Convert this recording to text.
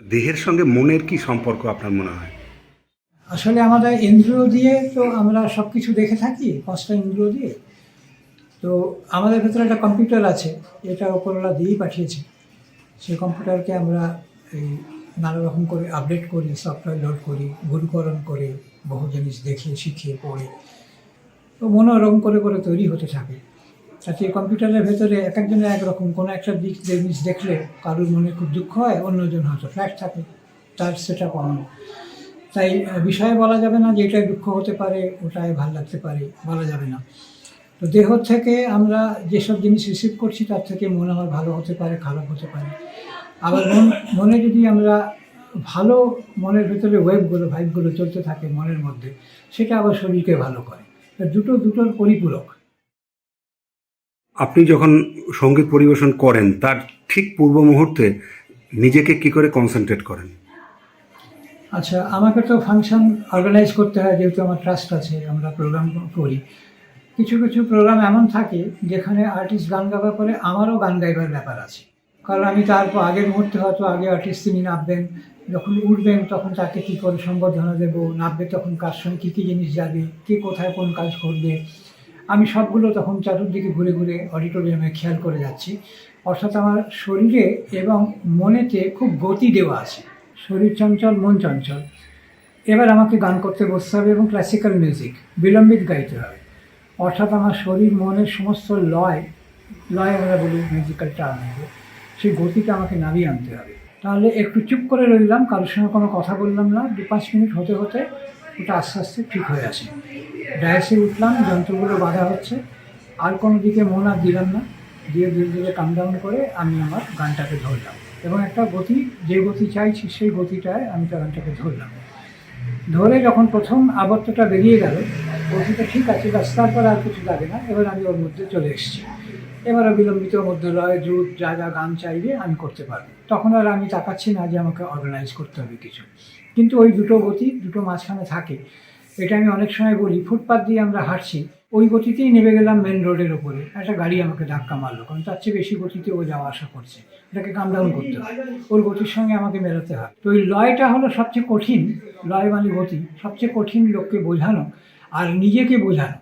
দেহের সঙ্গে মনের কি সম্পর্ক আপনার মনে হয়? আসলে আমাদের ইন্দ্রিয় দিয়ে তো আমরা সব কিছু দেখে থাকি, পাঁচটা ইন্দ্রিয় দিয়ে। তো আমাদের ভেতরে একটা কম্পিউটার আছে, এটা ওপরওয়ালা দিয়েই পাঠিয়েছে। সেই কম্পিউটারকে আমরা এই নানা রকম করে আপডেট করি, সফটওয়্যার লোড করি, গুরুকরণ করে, বহু জিনিস দেখে শিখে পড়ে, তো মনোরম করে করে তৈরি হতে থাকে। তাতে এই কম্পিউটারের ভেতরে এক একজনের একরকম, কোনো একটা জিনিস দেখলে কারোর মনে খুব দুঃখ হয়, অন্যজন হয়তো ফ্ল্যাট থাকে, তার সেটা কমন। তাই বিষয়ে বলা যাবে না যে এটাই দুঃখ হতে পারে, ওটাই ভালো লাগতে পারে, বলা যাবে না। তো দেহ থেকে আমরা যেসব জিনিস রিসিভ করছি তার থেকে মন আমার ভালো হতে পারে, খারাপ হতে পারে। আবার মনে যদি আমরা ভালো, মনের ভেতরে ওয়েভগুলো ভাইবগুলো চলতে থাকে মনের মধ্যে, সেটা আবার শরীরকে ভালো করে। তো দুটোর পরিপূরক। আপনি যখন সঙ্গীত পরিবেশন করেন তার ঠিক পূর্ব মুহূর্তে নিজেকে কি করে কনসেন্ট্রেট করেন? আচ্ছা, আমাকে তো ফাংশন অর্গানাইজ করতে হয়, যেহেতু আমার ট্রাস্ট আছে, আমরা প্রোগ্রাম করি। কিছু কিছু প্রোগ্রাম এমন থাকে যেখানে আর্টিস্ট গান গাওয়ার পরে আমারও গান গাইবার ব্যাপার আছে। কারণ আমি তারপর আগের মুহূর্তে হয়তো আগে আর্টিস্ট তিনি নামবেন, যখন উঠবেন তখন তাকে কী করে সম্বর্ধনা দেবো, নামবে তখন কার সঙ্গে কী কী জিনিস যাবে, কে কোথায় কোন কাজ করবে, আমি সবগুলো তখন চতুর্দিকে ঘুরে ঘুরে অডিটোরিয়ামে খেয়াল করে যাচ্ছি। অর্থাৎ আমার শরীরে এবং মনেতে খুব গতি দেওয়া আছে। শরীর চঞ্চল, মন চঞ্চল। এবার আমাকে গান করতে বসতে হবে এবং ক্লাসিক্যাল মিউজিক বিলম্বিত গাইতে হবে। অর্থাৎ আমার শরীর মনের সমস্ত লয় আমরা বলি মিউজিক্যাল টার্ম, সেই গতিটা আমাকে নামিয়ে আনতে হবে। তাহলে একটু চুপ করে রইলাম, কারোর সঙ্গে কোনো কথা বললাম না, 2-5 মিনিট হতে হতে ওটা আস্তে আস্তে ঠিক হয়ে আসে। ডায়াসে উঠলাম, যন্ত্রগুলো বাঁধা হচ্ছে, আর কোনো দিকে মন আর দিলাম না, দিয়ে ধীরে ধীরে কাম ডাউন করে আমি আমার গানটাকে ধরলাম এবং একটা গতি, যে গতি চাইছি সেই গতিটায় আমি গানটাকে ধরলাম। ধরে যখন প্রথম আবর্তটা বেরিয়ে গেল, গতিটা ঠিক আছে, ব্যাস তারপর আর কিছু লাগে না, এবার আমি ওর মধ্যে চলে এসেছি। এবারে বিলম্বিত মধ্যে লয় দ্রুত যা যা গান চাইবে আমি করতে পারবো। তখন আর আমি তাকাচ্ছি না যে আমাকে অর্গানাইজ করতে হবে কিছু। কিন্তু ওই দুটো গতি দুটো মাঝখানে থাকে। এটা আমি অনেক সময় বলি, ফুটপাথ দিয়ে আমরা হাঁটছি, ওই গতিতেই নেমে গেলাম মেন রোডের ওপরে, একটা গাড়ি আমাকে ধাক্কা মারলো, কারণ তার চেয়ে বেশি গতিতে ও যাওয়া আসা করছে, এটাকে কাম ডাউন করতে হয়, ওর গতির সঙ্গে আমাকে মেলাতে হয়। তো ওই লয়টা হলো সবচেয়ে কঠিন, লয় মানে গতি, সবচেয়ে কঠিন লোককে বোঝানো আর নিজেকে বোঝানো।